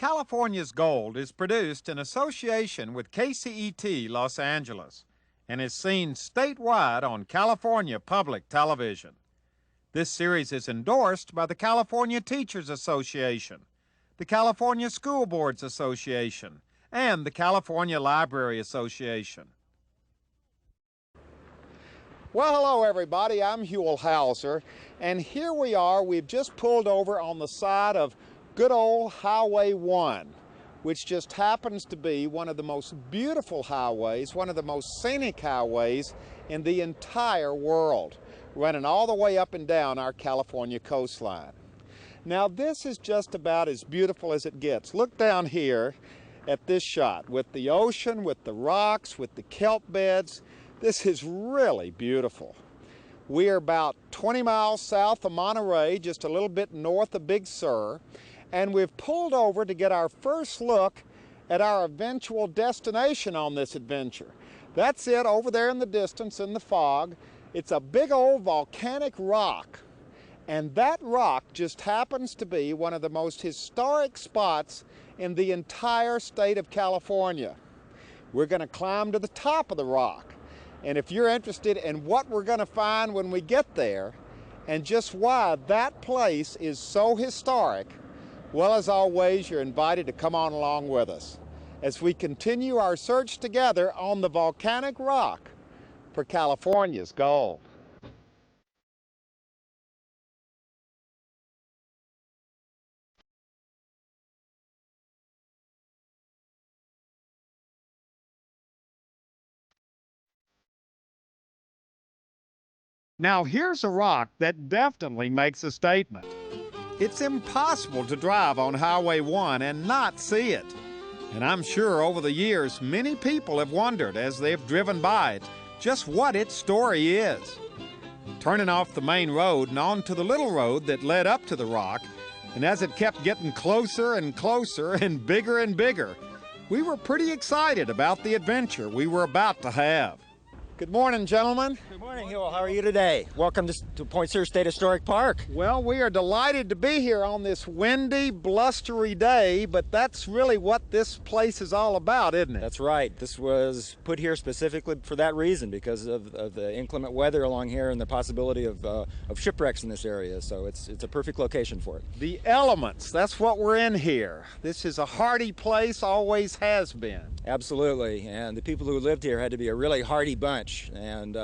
California's Gold is produced in association with KCET Los Angeles and is seen statewide on California Public Television. This series is endorsed by the California Teachers Association, the California School Boards Association, and the California Library Association. Well, hello everybody, I'm Huell Hauser, and here we are. We've just pulled over on the side of good old Highway 1, which just happens to be one of the most beautiful highways, one of the most scenic highways in the entire world, running all the way up and down our California coastline. Now this is just about as beautiful as it gets. Look down here at this shot with the ocean, with the rocks, with the kelp beds. This is really beautiful. We are about 20 miles south of Monterey, just a little bit north of Big Sur, and we've pulled over to get our first look at our eventual destination on this adventure. That's it over there in the distance in the fog. It's a big old volcanic rock, and that rock just happens to be one of the most historic spots in the entire state of California. We're going to climb to the top of the rock. And if you're interested in what we're going to find when we get there and just why that place is so historic, well, as always, you're invited to come on along with us as we continue our search together on the volcanic rock for California's gold. Now here's a rock that definitely makes a statement. It's impossible to drive on Highway 1 and not see it. And I'm sure over the years many people have wondered as they've driven by it just what its story is. Turning off the main road and onto the little road that led up to the rock, and as it kept getting closer and closer and bigger, we were pretty excited about the adventure we were about to have. Good morning, gentlemen. Good morning, Huell. How are you today? Welcome to Point Sur State Historic Park. Well, we are delighted to be here on this windy, blustery day, but that's really what this place is all about, isn't it? That's right. This was put here specifically for that reason, because of the inclement weather along here and the possibility of shipwrecks in this area. So it's a perfect location for it. The elements, that's what we're in here. This is a hardy place, always has been. Absolutely, and the people who lived here had to be a really hardy bunch. And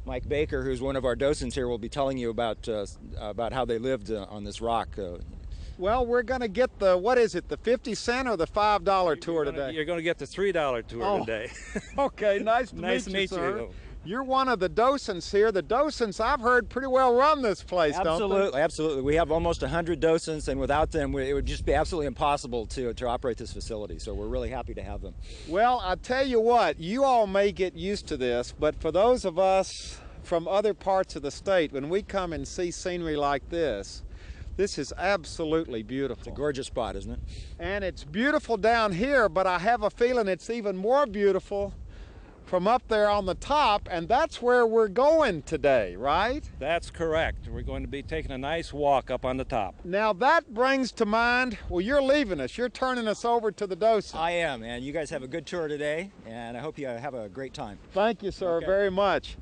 Mike Baker, who's one of our docents here, will be telling you about how they lived on this rock. Well, we're going to get the, what is it, the 50-cent or the $5 tour today? You're going to get the $3 tour today. Okay, nice to meet you, sir. You're one of the docents here. The docents, I've heard, pretty well run this place, don't they? Absolutely. We have almost 100 docents, and without them, it would just be absolutely impossible to operate this facility. So we're really happy to have them. Well, I tell you what, you all may get used to this, but for those of us from other parts of the state, when we come and see scenery like this is absolutely beautiful. It's a gorgeous spot, isn't it? And it's beautiful down here, but I have a feeling it's even more beautiful from up there on the top, and that's where we're going today, right? That's correct. We're going to be taking a nice walk up on the top. Now that brings to mind, well, you're leaving us. You're turning us over to the docent. I am, and you guys have a good tour today, and I hope you have a great time. Thank you, sir, very much.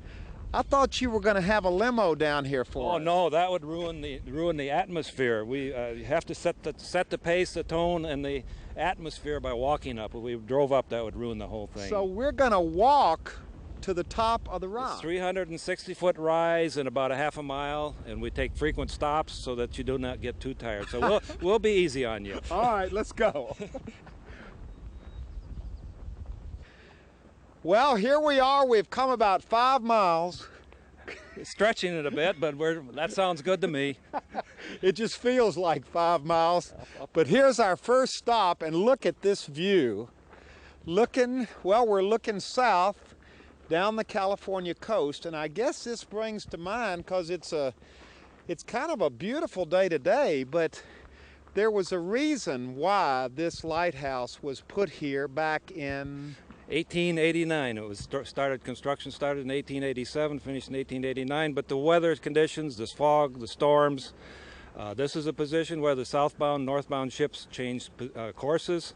I thought you were going to have a limo down here for us. Oh no, that would ruin the atmosphere. We have to set the pace, the tone, and the atmosphere by walking up. If we drove up, that would ruin the whole thing. So we're going to walk to the top of the rock. It's 360-foot rise and about a half a mile, and we take frequent stops so that you do not get too tired. So we'll be easy on you. All right, let's go. Well, here we are. We've come about 5 miles. Stretching it a bit, but that sounds good to me. It just feels like 5 miles. But here's our first stop, and look at this view. We're looking south down the California coast, and I guess this brings to mind, because it's kind of a beautiful day today, but there was a reason why this lighthouse was put here back in 1889. Construction started in 1887, finished in 1889, but the weather conditions, this fog, the storms, This is a position where the southbound, northbound ships changed courses.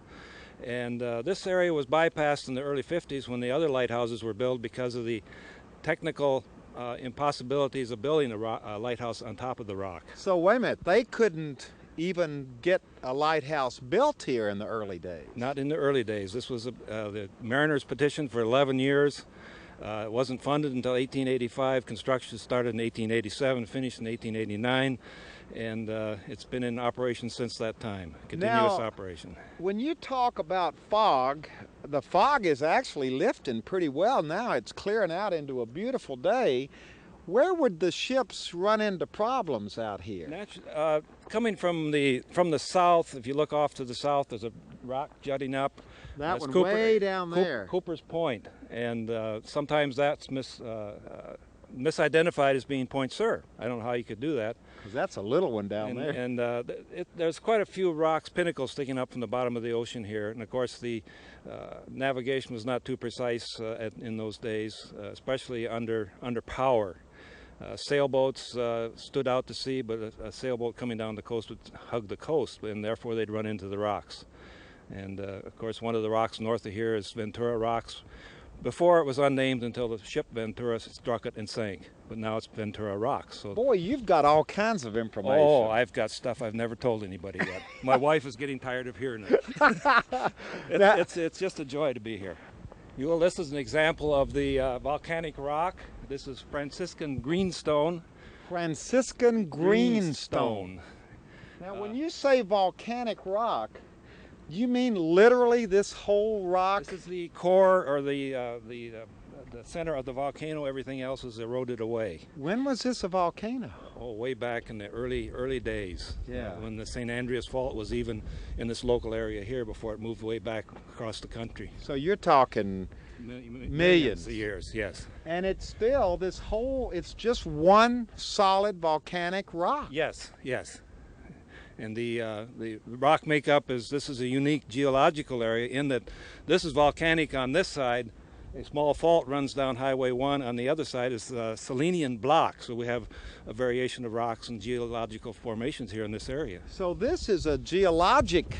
And this area was bypassed in the early 50s when the other lighthouses were built because of the technical impossibilities of building a lighthouse on top of the rock. So wait a minute, they couldn't even get a lighthouse built here in the early days? Not in the early days. This was the mariners petitioned for 11 years. It wasn't funded until 1885. Construction started in 1887, finished in 1889, and it's been in operation since that time, continuous operation. When you talk about fog, the fog is actually lifting pretty well now. It's clearing out into a beautiful day. Where would the ships run into problems out here? Coming from the south, if you look off to the south, there's a rock jutting up. That one way down there. Cooper's Point, and sometimes that's misidentified as being Point Sur. I don't know how you could do that. Because that's a little one down there. And there's quite a few rocks, pinnacles sticking up from the bottom of the ocean here. And of course the navigation was not too precise in those days, especially under power. Sailboats stood out to sea, but a sailboat coming down the coast would hug the coast, and therefore they'd run into the rocks. And of course one of the rocks north of here is Ventura Rocks. Before it was unnamed until the ship Ventura struck it and sank, but now it's Ventura Rocks. So, boy, you've got all kinds of information. Oh, I've got stuff I've never told anybody yet. My wife is getting tired of hearing it. It's just a joy to be here. Well, this is an example of the volcanic rock. This is Franciscan greenstone. Franciscan greenstone. Now, when you say volcanic rock, you mean literally this whole rock? This is the core, or the center of the volcano. Everything else is eroded away. When was this a volcano? Oh, way back in the early days. Yeah. When the St. Andreas Fault was even in this local area here before it moved way back across the country. So you're talking millions of years, yes. And it's still it's just one solid volcanic rock. Yes, yes. And the rock makeup this is a unique geological area in that this is volcanic on this side. A small fault runs down Highway 1. On the other side is Selenian block. So we have a variation of rocks and geological formations here in this area. So this is a geologic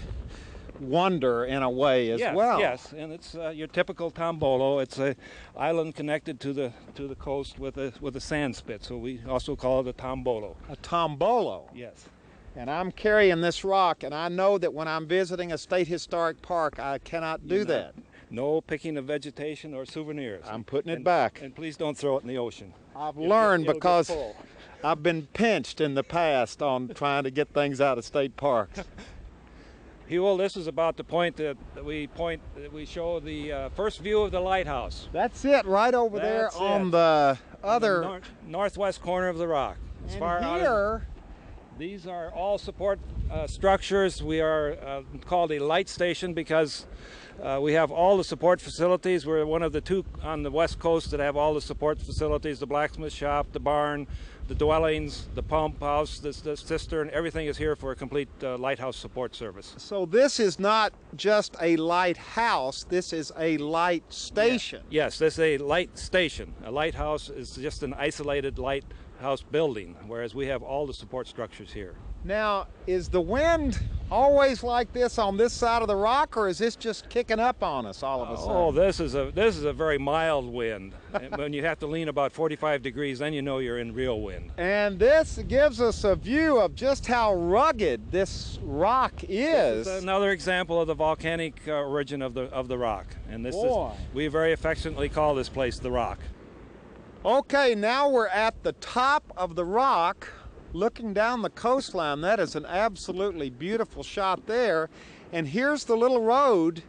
wonder in a way as well. Yes, and it's your typical tombolo. It's an island connected to the coast with a sand spit. So we also call it a tombolo. A tombolo. Yes. And I'm carrying this rock, and I know that when I'm visiting a state historic park, I cannot do that. No picking of vegetation or souvenirs. I'm putting it back. And please don't throw it in the ocean. I've learned because I've been pinched in the past on trying to get things out of state parks. Huel, this is about the point that we show the first view of the lighthouse. That's it, right over there on the other northwest corner of the rock. As far here. These are all support structures. We are called a light station because we have all the support facilities. We're one of the two on the west coast that have all the support facilities: the blacksmith shop, the barn, the dwellings, the pump house, the cistern. Everything is here for a complete lighthouse support service. So this is not just a lighthouse, this is a light station. Yes, this is a light station. A lighthouse is just an isolated lighthouse building, whereas we have all the support structures here. Now, is the wind always like this on this side of the rock, or is this just kicking up on us all of a sudden? Oh, this is a very mild wind. When you have to lean about 45 degrees, then you know you're in real wind. And this gives us a view of just how rugged this rock is. This is another example of the volcanic origin of the rock. And this we very affectionately call this place the Rock. Okay, now we're at the top of the rock, looking down the coastline. That is an absolutely beautiful shot there. And here's the little road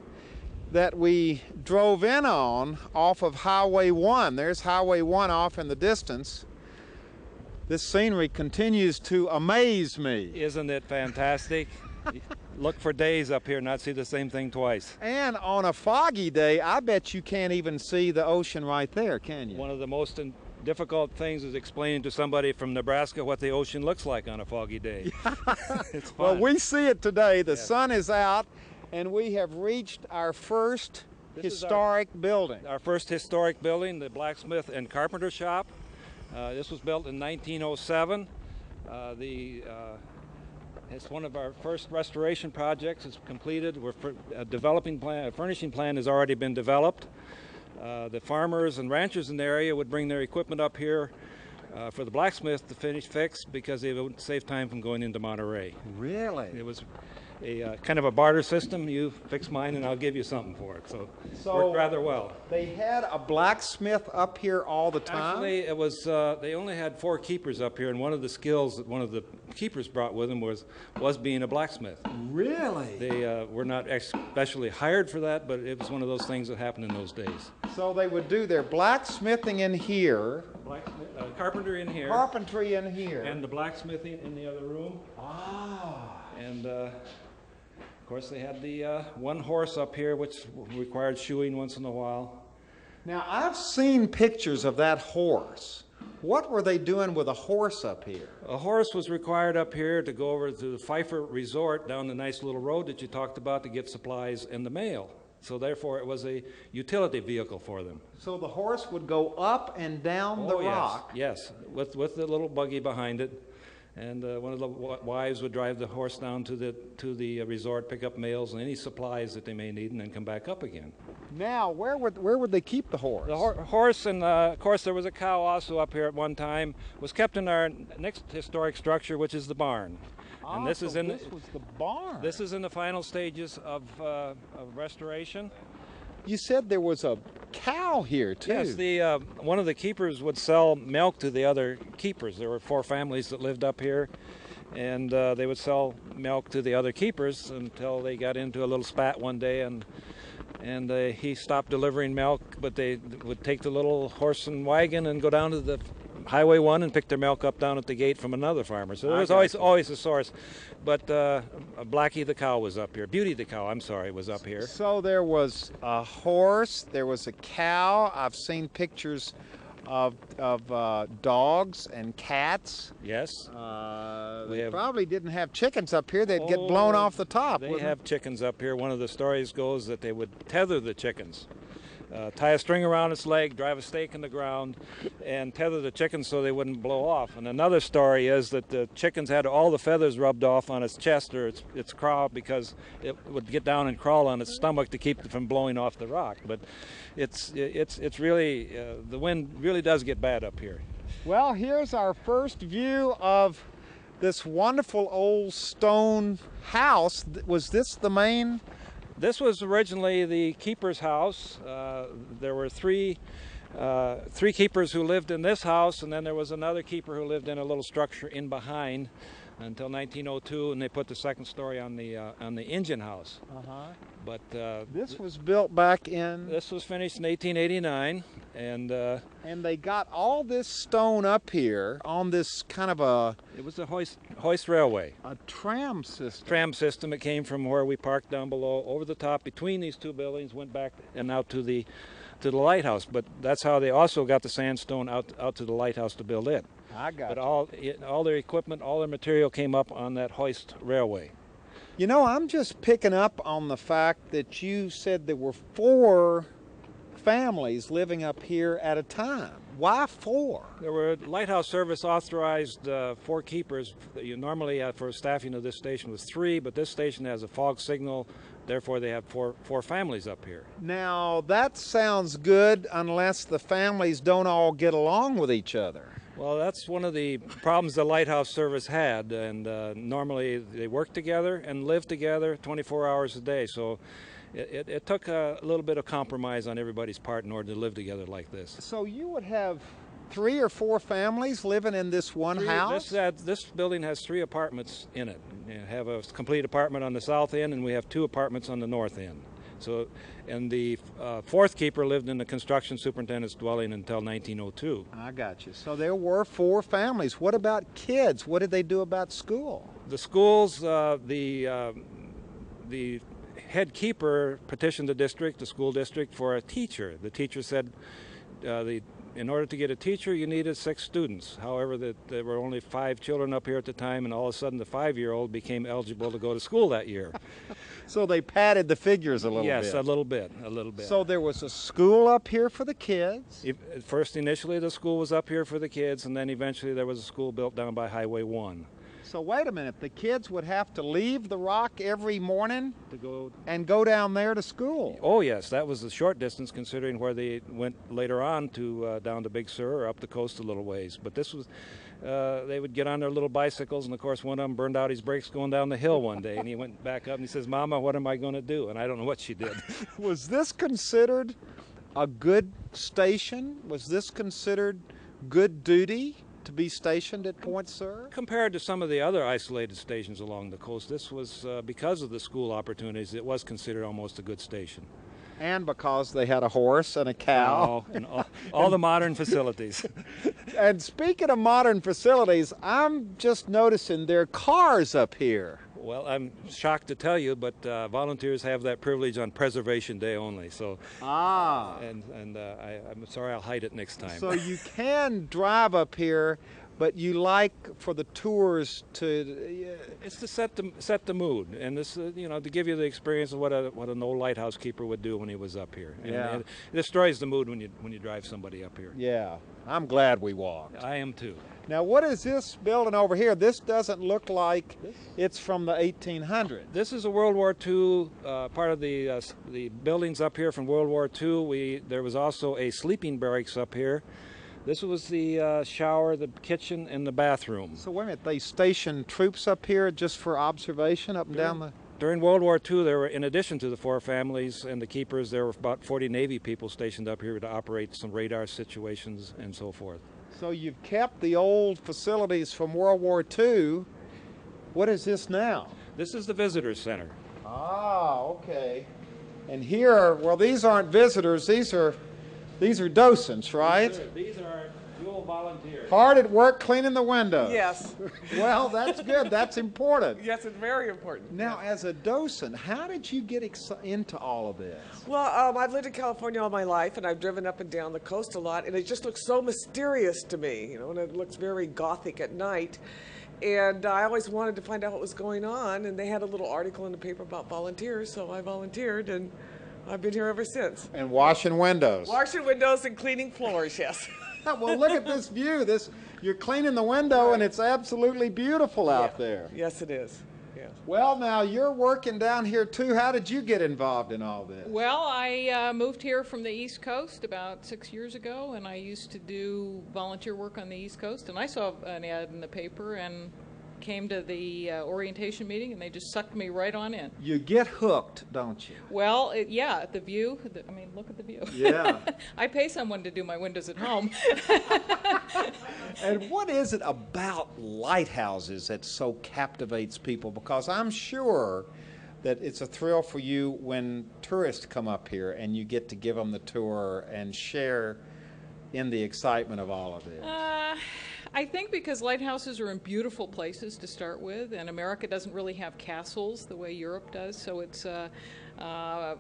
that we drove in on off of Highway 1. There's Highway 1 off in the distance. This scenery continues to amaze me. Isn't it fantastic? Look for days up here and not see the same thing twice. And on a foggy day, I bet you can't even see the ocean right there, can you? One of the most difficult things is explaining to somebody from Nebraska what the ocean looks like on a foggy day. It's fun. Well, we see it today. The sun is out, and we have reached our first historic building. Our first historic building, the blacksmith and carpenter shop. This was built in 1907. The It's one of our first restoration projects. It's completed. We're furnishing plan has already been developed. The farmers and ranchers in the area would bring their equipment up here for the blacksmith to fix because they would save time from going into Monterey. Really? It was a kind of a barter system. You fix mine and I'll give you something for it. So it worked rather well. They had a blacksmith up here all the time? Actually, it was they only had 4 keepers up here, and one of the skills that one of the keepers brought with him was being a blacksmith. Really? They were not especially hired for that, but it was one of those things that happened in those days. So they would do their blacksmithing in here. Carpentry in here. Carpentry in here. And the blacksmithing in the other room. Ah. And of course they had the one horse up here which required shoeing once in a while. Now I've seen pictures of that horse. What were they doing with a horse up here? A horse was required up here to go over to the Pfeiffer Resort down the nice little road that you talked about to get supplies and the mail. So therefore it was a utility vehicle for them. So the horse would go up and down the rock? Yes, with the little buggy behind it. And one of the wives would drive the horse down to the resort, pick up mails and any supplies that they may need, and then come back up again. Now, where would they keep the horse? The horse, and of course there was a cow also up here at one time, was kept in our next historic structure, which is the barn. And this was the barn. This is in the final stages of restoration. You said there was a cow here too. Yes, one of the keepers would sell milk to the other keepers. There were 4 families that lived up here, and they would sell milk to the other keepers until they got into a little spat one day, and he stopped delivering milk. But they would take the little horse and wagon and go down to the Highway 1 and pick their milk up down at the gate from another farmer. So there was always a source. But Blackie the cow was up here. Beauty the cow, I'm sorry, was up here. So there was a horse, there was a cow. I've seen pictures of dogs and cats. Yes. They probably didn't have chickens up here. They'd get blown off the top. They have chickens up here. One of the stories goes that they would tether the chickens. Tie a string around its leg, drive a stake in the ground, and tether the chickens so they wouldn't blow off. And another story is that the chickens had all the feathers rubbed off on its chest or its craw because it would get down and crawl on its stomach to keep it from blowing off the rock. But it's really, the wind really does get bad up here. Well, here's our first view of this wonderful old stone house. Was this the main? This was originally the keeper's house. There were three keepers who lived in this house, and then there was another keeper who lived in a little structure in behind until 1902, and they put the second story on the engine house. But this was built back in. This was finished in 1889, and they got all this stone up here on this kind of a. It was a hoist railway. A tram system. Tram system. It came from where we parked down below, over the top between these 2 buildings, went back and out to the lighthouse. But that's how they also got the sandstone out to the lighthouse to build it. I got. But all their equipment, all their material came up on that hoist railway. You know, I'm just picking up on the fact that you said there were 4 families living up here at a time. Why 4? There were lighthouse service authorized 4 keepers. You normally for staffing of this station was 3, but this station has a fog signal. Therefore, they have four families up here. Now that sounds good, unless the families don't all get along with each other. Well, that's one of the problems the lighthouse service had, and normally they work together and live together 24 hours a day. So it took a little bit of compromise on everybody's part in order to live together like this. So you would have 3 or 4 families living in this one house? This building has 3 apartments in it. You have a complete apartment on the south end, and we have 2 apartments on the north end. So, and the 4th keeper lived in the construction superintendent's dwelling until 1902. I got you. So there were 4 families. What about kids? What did they do about school? The schools, the head keeper petitioned the school district, for a teacher. The teacher said in order to get a teacher, you needed 6 students. However, there were only 5 children up here at the time, and all of a sudden the 5-year-old became eligible to go to school that year. So they padded the figures a little bit. Yes, a little bit. So there was a school up here for the kids? First, initially, the school was up here for the kids, and then eventually there was a school built down by Highway 1. So wait a minute, the kids would have to leave the rock every morning To go. and go down there to school. Oh yes, that was a short distance considering where they went later on to down to Big Sur or up the coast a little ways. But this was, they would get on their little bicycles, and of course one of them burned out his brakes going down the hill one day, and he went back up and he says, "Mama, what am I going to do?" And I don't know what she did. Was this considered a good station? Was this considered good duty to be stationed at Point Sur? Compared to some of the other isolated stations along the coast, this was, because of the school opportunities, it was considered almost a good station. And because they had a horse and a cow. And all the modern facilities. And speaking of modern facilities, I'm just noticing there are cars up here. Well, I'm shocked to tell you, but volunteers have that privilege on Preservation Day only. So, I'm sorry, I'll hide it next time. So you can drive up here, but you like for the tours to. It's to set the mood, and this, to give you the experience of what an old lighthouse keeper would do when he was up here. And Yeah. it destroys the mood when you drive somebody up here. Yeah, I'm glad we walked. I am too. Now, what is this building over here? This doesn't look like it's from the 1800s. This is a World War II part of the buildings up here from World War II. There was also a sleeping barracks up here. This was the shower, the kitchen, and the bathroom. So wait a minute, they stationed troops up here just for observation up and down the... During World War II, there were, in addition to the 4 families and the keepers, there were about 40 Navy people stationed up here to operate some radar situations and so forth. So you've kept the old facilities from World War II. What is this now? This is the visitor center. Ah, okay. And here, well, these aren't visitors. These are docents, right? These are dual volunteers. Hard at work cleaning the windows. Yes. Well, that's good. That's important. Yes, it's very important. Now, as a docent, how did you get into all of this? Well, I've lived in California all my life, and I've driven up and down the coast a lot, and it just looks so mysterious to me, and it looks very gothic at night. And I always wanted to find out what was going on, and they had a little article in the paper about volunteers, so I volunteered, and I've been here ever since. And washing windows. Washing windows and cleaning floors, yes. Well, look at this view. You're cleaning the window, and it's absolutely beautiful out there. Yes, it is. Yeah. Well, now you're working down here too. How did you get involved in all this? Well, I moved here from the East Coast about 6 years ago, and I used to do volunteer work on the East Coast, and I saw an ad in the paper and came to the orientation meeting, and they just sucked me right on in. You get hooked, don't you? Well, yeah, the view, look at the view. Yeah. I pay someone to do my windows at home. And what is it about lighthouses that so captivates people? Because I'm sure that it's a thrill for you when tourists come up here and you get to give them the tour and share in the excitement of all of this. I think because lighthouses are in beautiful places to start with, and America doesn't really have castles the way Europe does, so it's a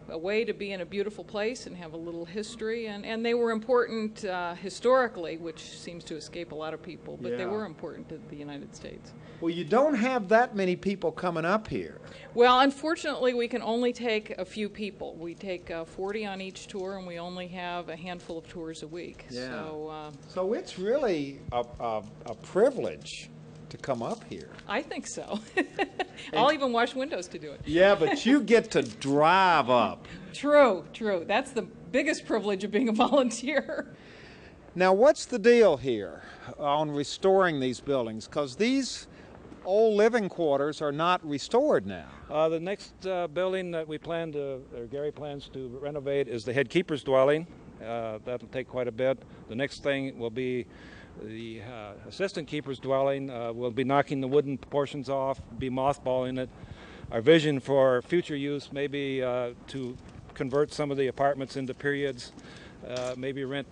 way to be in a beautiful place and have a little history, and they were important historically, which seems to escape a lot of people, but they were important to the United States. Well, you don't have that many people coming up here. Well, unfortunately, we can only take a few people. We take 40 on each tour, and we only have a handful of tours a week. Yeah. So it's really a privilege to come up here. I think so. I'll even wash windows to do it. Yeah, but you get to drive up. True. That's the biggest privilege of being a volunteer. Now, what's the deal here on restoring these buildings? Because these old living quarters are not restored now. The next building that Gary plans to renovate is the head keeper's dwelling. That'll take quite a bit. The next thing will be the assistant keeper's dwelling. We'll be knocking the wooden portions off, be mothballing it. Our vision for future use may be to convert some of the apartments into periods, maybe rent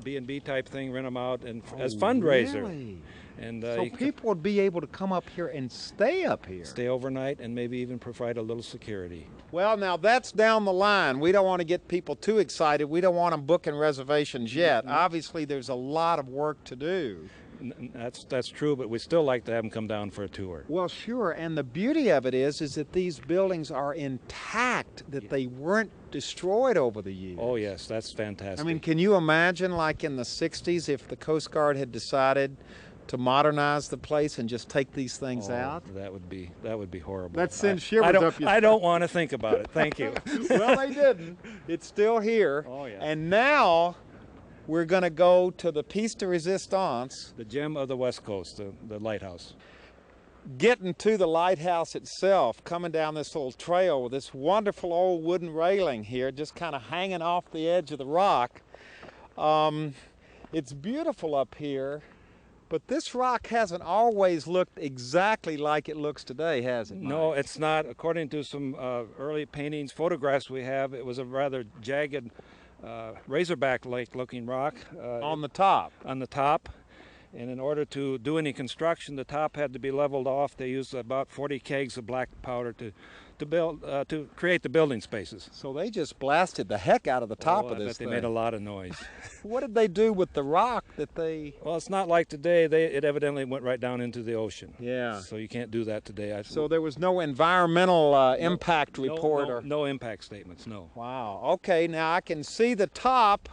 B&B type thing, rent them out as fundraiser. Really? And so people would be able to come up here and stay up here. Stay overnight and maybe even provide a little security. Well, now that's down the line. We don't want to get people too excited. We don't want them booking reservations yet. Obviously, there's a lot of work to do. That's true, but we still like to have them come down for a tour. Well, sure, and the beauty of it is that these buildings are intact, that they weren't destroyed over the years. Oh, yes, that's fantastic. I mean, can you imagine, like in the 60s, if the Coast Guard had decided to modernize the place and just take these things out? That would be horrible. That sends shivers up your I don't want to think about it. Thank you. Well, they didn't. It's still here. Oh, yeah. And now we're going to go to the piece de resistance. The gem of the West Coast, the lighthouse. Getting to the lighthouse itself, coming down this little trail with this wonderful old wooden railing here, just kind of hanging off the edge of the rock. It's beautiful up here, but this rock hasn't always looked exactly like it looks today, has it, Mike? No, it's not. According to some early paintings, photographs we have, it was a rather jagged razorback-like looking rock. On the top? On the top. And in order to do any construction, the top had to be leveled off. They used about 40 kegs of black powder to create the building spaces. So they just blasted the heck out of the top of this I bet thing. they made a lot of noise. What did they do with the rock that they... Well, it's not like today. It evidently went right down into the ocean. Yeah. So you can't do that today. So there was no environmental impact report? No impact statements, no. Wow. Okay, now I can see the top,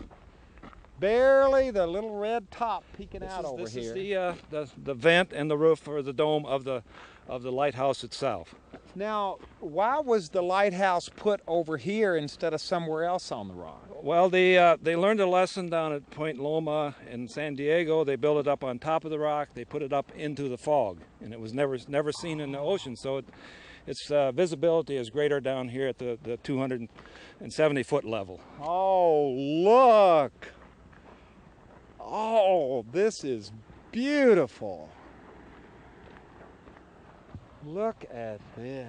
barely the little red top peeking out over here. This is the vent and the roof or the dome of the lighthouse itself. Now, why was the lighthouse put over here instead of somewhere else on the rock? Well, they learned a lesson down at Point Loma in San Diego. They built it up on top of the rock. They put it up into the fog, and it was never seen in the ocean. So its visibility is greater down here at the 270-foot level. Oh, look! Oh, this is beautiful. Look at this.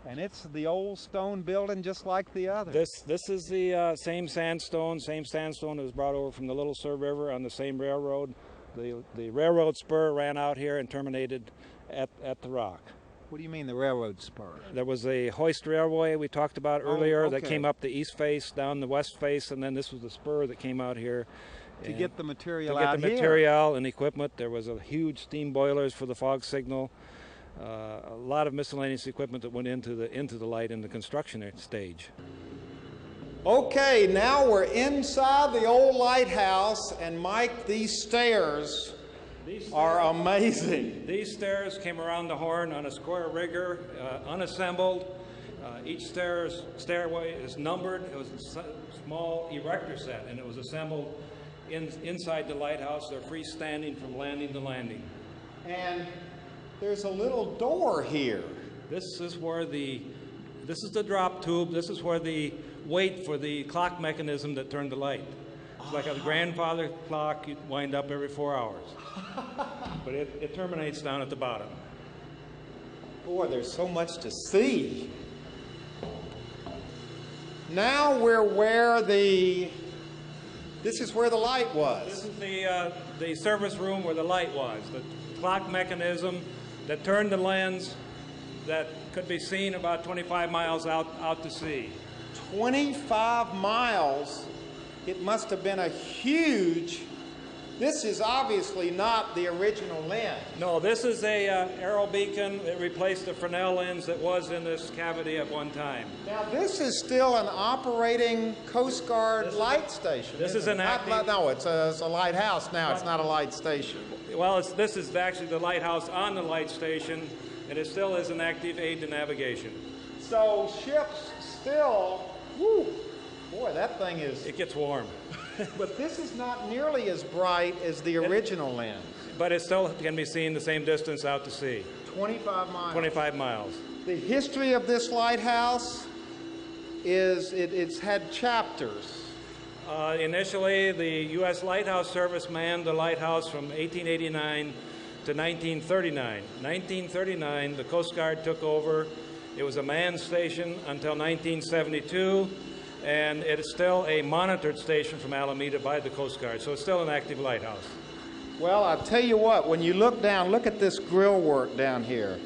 And it's the old stone building just like the other. This is the same sandstone that was brought over from the Little Sur River on the same railroad. The railroad spur ran out here and terminated at the rock. What do you mean the railroad spur? There was a hoist railway we talked about earlier that okay. came up the east face, down the west face, and then this was the spur that came out here. To get the material out here. out To get the here. material and equipment. There was a huge steam boilers for the fog signal. A lot of miscellaneous equipment that went into the light in the construction stage. Okay, now we're inside the old lighthouse, and Mike, these stairs are amazing. These stairs came around the horn on a square rigger, unassembled. Each stairway is numbered. It was a small erector set, and it was assembled inside the lighthouse. They're freestanding from landing to landing. And there's a little door here. This is the drop tube. This is where the weight for the clock mechanism that turned the light. It's like a grandfather clock. You wind up every 4 hours. But it terminates down at the bottom. Boy, there's so much to see. Now we're where this is where the light was. This is the service room where the light was. The clock mechanism that turned the lens that could be seen about 25 miles out to sea. 25 miles? It must have been a huge... This is obviously not the original lens. No, this is a arrow beacon. It replaced the Fresnel lens that was in this cavity at one time. Now this is still an operating Coast Guard light station. This is an active... No, it's a lighthouse now. It's not a light station. Well, this is actually the lighthouse on the light station, and it still is an active aid to navigation. So ships still... Woo, boy, that thing is... It gets warm. But this is not nearly as bright as the original lens. But it still can be seen the same distance out to sea. 25 miles. 25 miles. The history of this lighthouse is it's had chapters. Initially, the U.S. Lighthouse Service manned the lighthouse from 1889 to 1939. 1939, the Coast Guard took over. It was a manned station until 1972. And it is still a monitored station from Alameda by the Coast Guard, so it's still an active lighthouse. Well, I'll tell you what, when you look down, look at this grill work down here.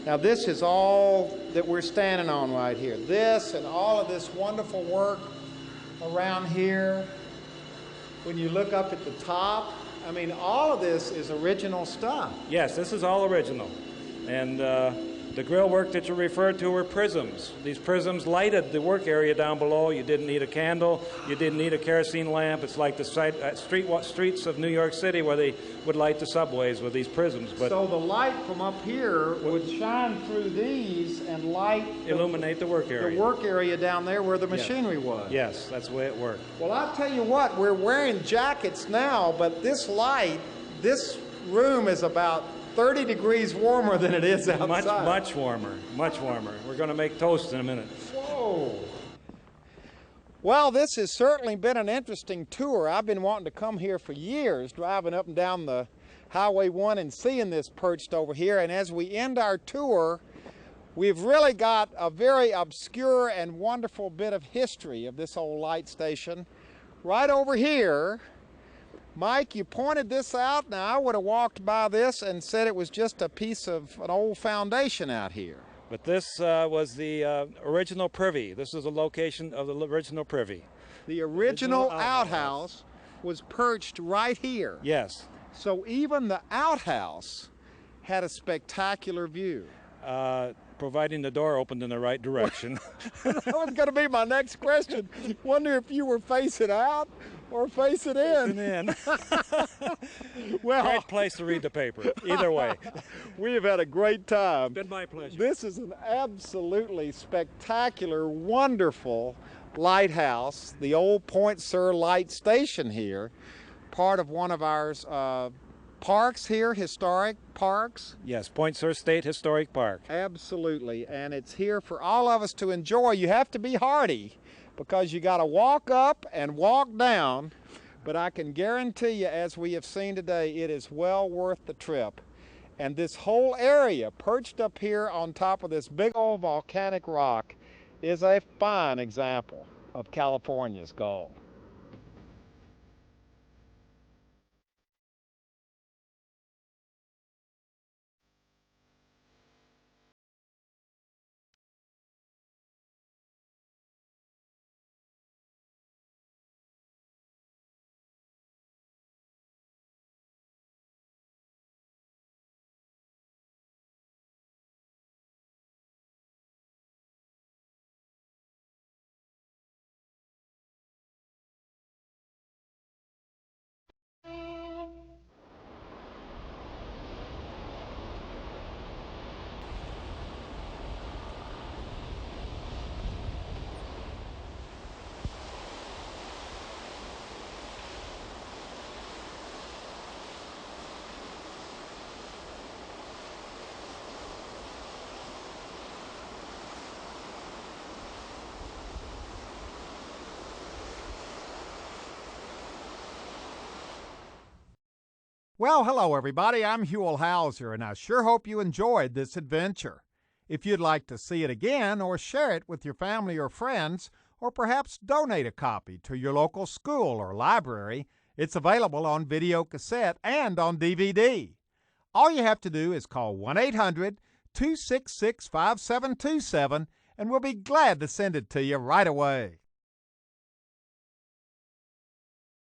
Now, this is all that we're standing on right here. This and all of this wonderful work around here. When you look up at the top, I mean, all of this is original stuff. Yes, this is all original. And The grill work that you referred to were prisms. These prisms lighted the work area down below. You didn't need a candle. You didn't need a kerosene lamp. It's like the streets of New York City where they would light the subways with these prisms. But so the light from up here would shine through these and light illuminate the work area. The work area down there where the machinery was. Yes, that's the way it worked. Well, I'll tell you what, we're wearing jackets now, but this light, this room is about 30 degrees warmer than it is outside. Much warmer, much warmer. We're going to make toast in a minute. Whoa. Well, this has certainly been an interesting tour. I've been wanting to come here for years, driving up and down the Highway 1 and seeing this perched over here. And as we end our tour, we've really got a very obscure and wonderful bit of history of this old light station. Right over here, Mike, you pointed this out. Now, I would have walked by this and said it was just a piece of an old foundation out here. But this was the original privy. This is the location of the original privy. The original outhouse was perched right here. Yes. So even the outhouse had a spectacular view. Providing the door opened in the right direction. That was going to be my next question. Wonder if you were facing out or facing in. Well, great place to read the paper. Either way. We have had a great time. It's been my pleasure. This is an absolutely spectacular, wonderful lighthouse, the old Point Sur Lightstation here, part of one of our parks here, historic parks. Yes, Point Sur State Historic Park. Absolutely, and it's here for all of us to enjoy. You have to be hardy because you got to walk up and walk down, but I can guarantee you, as we have seen today, it is well worth the trip. And this whole area perched up here on top of this big old volcanic rock is a fine example of California's gold. Well, hello everybody, I'm Huell Hauser, and I sure hope you enjoyed this adventure. If you'd like to see it again or share it with your family or friends, or perhaps donate a copy to your local school or library, it's available on video cassette and on DVD. All you have to do is call 1-800-266-5727 and we'll be glad to send it to you right away.